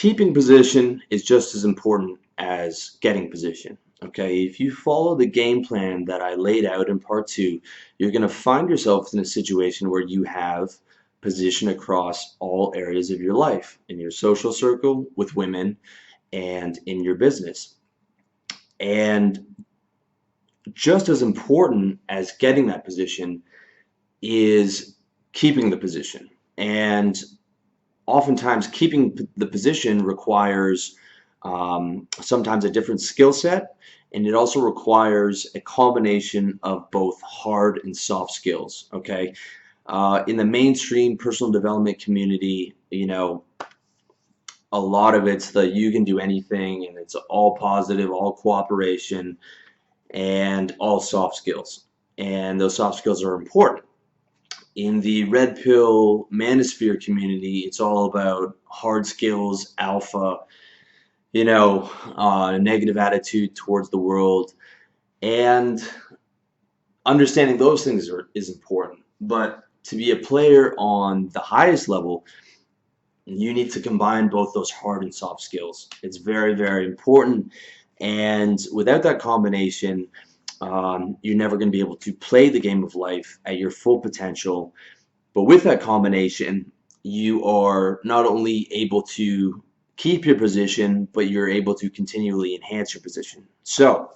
keeping position is just as important as getting position. Okay, if you follow the game plan that I laid out in part two, you're going to find yourself in a situation where you have position across all areas of your life, in your social circle, with women, and in your business. And just as important as getting that position is keeping the position. And oftentimes keeping the position requires sometimes a different skill set, and it also requires a combination of both hard and soft skills. Okay, in the mainstream personal development community, a lot of it's the you can do anything, and it's all positive, all cooperation, and all soft skills. And those soft skills are important. In the red pill manosphere community, it's all about hard skills, alpha, negative attitude towards the world, and understanding those things is important. But to be a player on the highest level, you need to combine both those hard and soft skills. It's very, very important. And without that combination, you're never going to be able to play the game of life at your full potential. But with that combination, you are not only able to keep your position, but you're able to continually enhance your position. So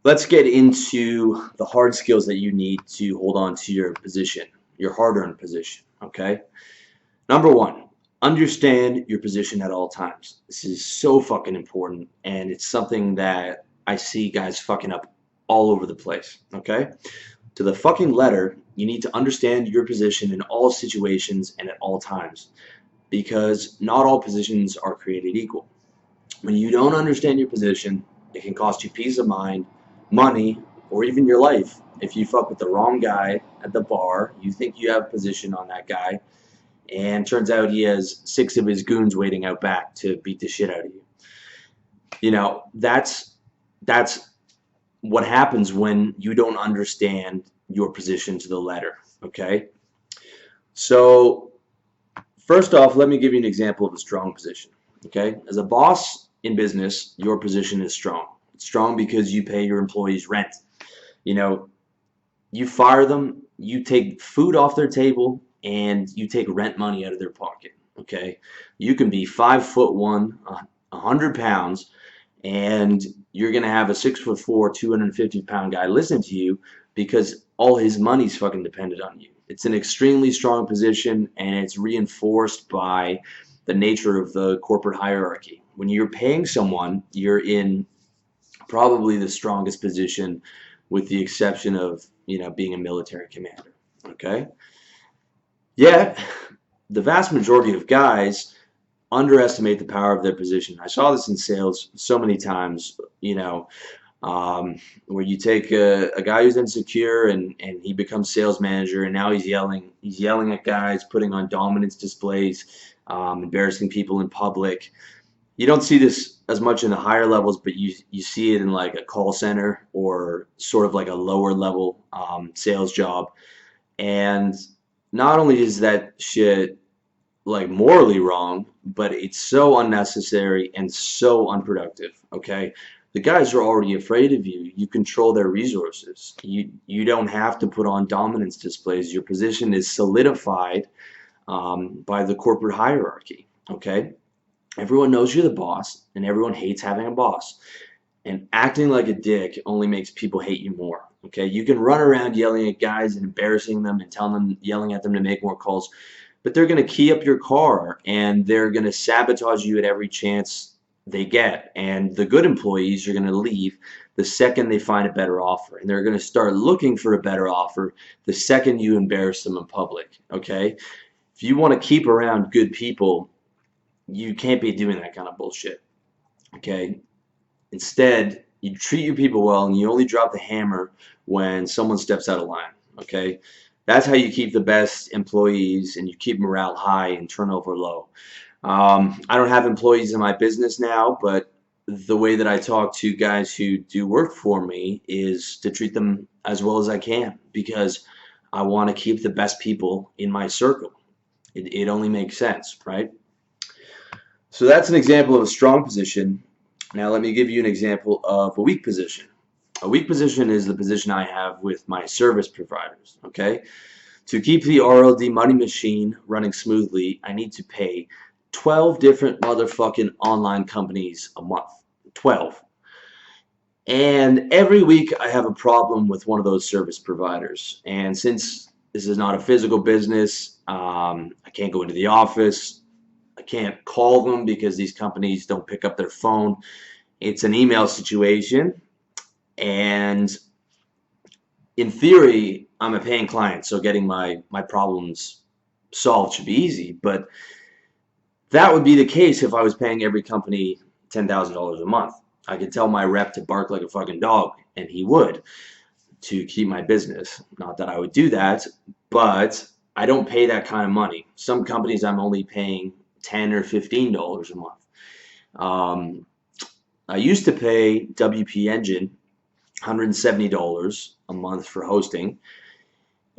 let's get into the hard skills that you need to hold on to your position, your hard-earned position, okay? Number one, understand your position at all times. This is so fucking important, and it's something that I see guys fucking up all over the place, okay? To the fucking letter, you need to understand your position in all situations and at all times, because not all positions are created equal. When you don't understand your position, it can cost you peace of mind, money, or even your life. If you fuck with the wrong guy at the bar, you think you have position on that guy, and turns out he has 6 of his goons waiting out back to beat the shit out of you. That's what happens when you don't understand your position to the letter, okay? So first off, let me give you an example of a strong position, okay? As a boss in business, your position is strong. It's strong because you pay your employees rent. You fire them, you take food off their table, and you take rent money out of their pocket, okay? You can be 5'1", 100 pounds, and you're going to have a 6'4", 250-pound guy listen to you because all his money's fucking dependent on you. It's an extremely strong position, and it's reinforced by the nature of the corporate hierarchy. When you're paying someone, you're in probably the strongest position, with the exception of, being a military commander, okay? Yet, the vast majority of guys underestimate the power of their position. I saw this in sales so many times, where you take a guy who's insecure and he becomes sales manager, and now he's yelling at guys, putting on dominance displays, embarrassing people in public. You don't see this as much in the higher levels, but you see it in like a call center or sort of like a lower level sales job. And not only is that shit like morally wrong, but it's so unnecessary and so unproductive, okay? The guys are already afraid of you. You control their resources. You don't have to put on dominance displays. Your position is solidified by the corporate hierarchy, okay? Everyone knows you're the boss, and everyone hates having a boss. And acting like a dick only makes people hate you more, okay? You can run around yelling at guys and embarrassing them and yelling at them to make more calls, but they're going to key up your car, and they're going to sabotage you at every chance they get. And the good employees are going to leave the second they find a better offer, and they're going to start looking for a better offer the second you embarrass them in public, okay? If you want to keep around good people, you can't be doing that kind of bullshit, okay? Instead, you treat your people well, and you only drop the hammer when someone steps out of line, okay? That's how you keep the best employees, and you keep morale high and turnover low. I don't have employees in my business now, but the way that I talk to guys who do work for me is to treat them as well as I can, because I want to keep the best people in my circle. It only makes sense, right? So that's an example of a strong position. Now let me give you an example of a weak position. A weak position is the position I have with my service providers, okay? To keep the RLD money machine running smoothly, I need to pay 12 different motherfucking online companies a month. 12. And every week I have a problem with one of those service providers. And since this is not a physical business, I can't go into the office. I can't call them because these companies don't pick up their phone. It's an email situation. And in theory, I'm a paying client, so getting my problems solved should be easy. But that would be the case if I was paying every company $10,000 a month. I could tell my rep to bark like a fucking dog, and he would, to keep my business. Not that I would do that, but I don't pay that kind of money. Some companies I'm only paying $10 or $15 a month. I used to pay WP Engine $170 a month for hosting.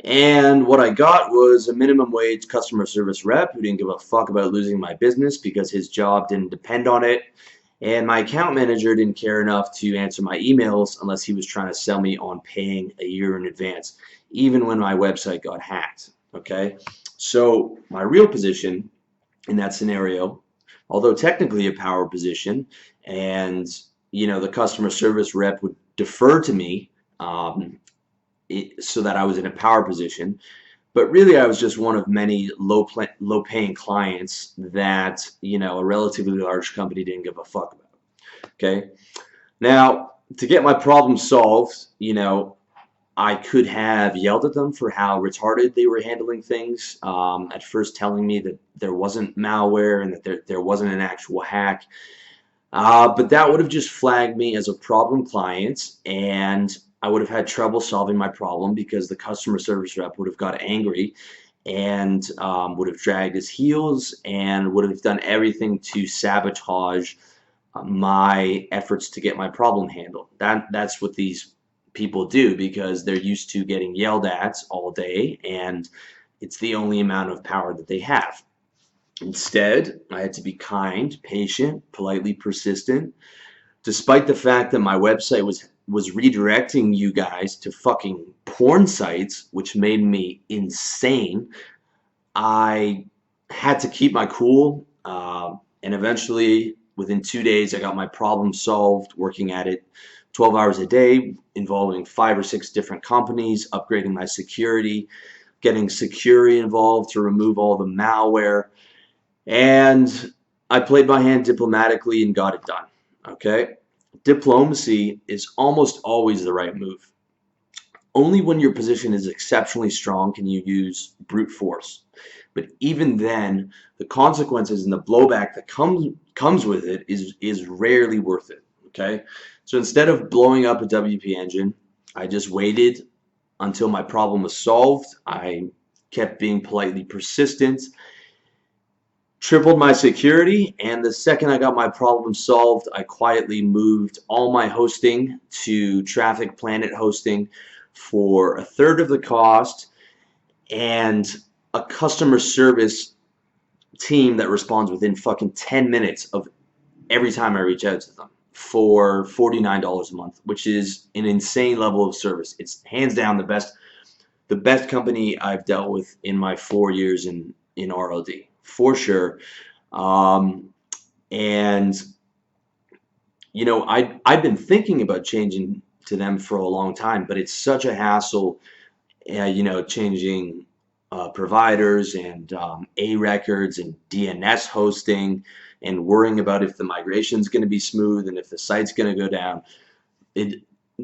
And what I got was a minimum wage customer service rep who didn't give a fuck about losing my business because his job didn't depend on it. And my account manager didn't care enough to answer my emails unless he was trying to sell me on paying a year in advance, even when my website got hacked. Okay? So my real position in that scenario, although technically a power position, and the customer service rep would defer to me so that I was in a power position. But really, I was just one of many low-paying clients that a relatively large company didn't give a fuck about. Okay, now to get my problem solved, I could have yelled at them for how retarded they were handling things. At first, telling me that there wasn't malware and that there wasn't an actual hack. But that would have just flagged me as a problem client, and I would have had trouble solving my problem because the customer service rep would have got angry and would have dragged his heels and would have done everything to sabotage my efforts to get my problem handled. That's what these people do because they're used to getting yelled at all day, and it's the only amount of power that they have. Instead, I had to be kind, patient, politely persistent, despite the fact that my website was redirecting you guys to fucking porn sites, which made me insane. I had to keep my cool, and eventually, within 2 days, I got my problem solved, working at it 12 hours a day, involving 5 or 6 different companies, upgrading my security, getting Securi involved to remove all the malware, and I played my hand diplomatically and got it done. Okay? Diplomacy is almost always the right move. Only when your position is exceptionally strong can you use brute force. But even then, the consequences and the blowback that comes with it is rarely worth it. Okay? So instead of blowing up a WP Engine, I just waited until my problem was solved. I kept being politely persistent, tripled my security, and the second I got my problem solved, I quietly moved all my hosting to Traffic Planet hosting for a third of the cost and a customer service team that responds within fucking 10 minutes of every time I reach out to them for $49 a month, which is an insane level of service. It's hands down the best company I've dealt with in my 4 years in RLD. For sure. And I've been thinking about changing to them for a long time, but it's such a hassle, changing providers and A records and DNS hosting and worrying about if the migration is going to be smooth and if the site's going to go down.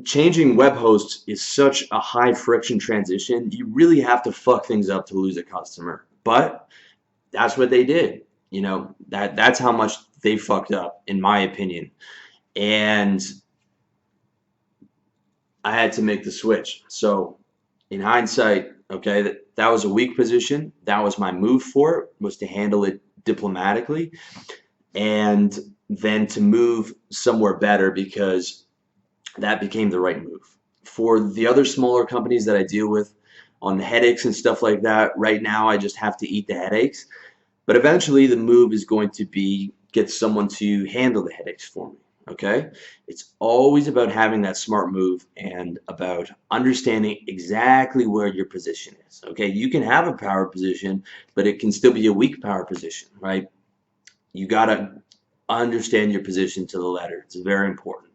Changing web hosts is such a high friction transition. You really have to fuck things up to lose a customer. But that's what they did. That's how much they fucked up, in my opinion. And I had to make the switch. So in hindsight, okay, that was a weak position. That was my move for it, was to handle it diplomatically and then to move somewhere better because that became the right move. For the other smaller companies that I deal with on the headaches and stuff like that, right now I just have to eat the headaches. But eventually the move is going to be get someone to handle the headaches for me. Okay? It's always about having that smart move and about understanding exactly where your position is. Okay? You can have a power position, but it can still be a weak power position, right? You got to understand your position to the letter. It's very important.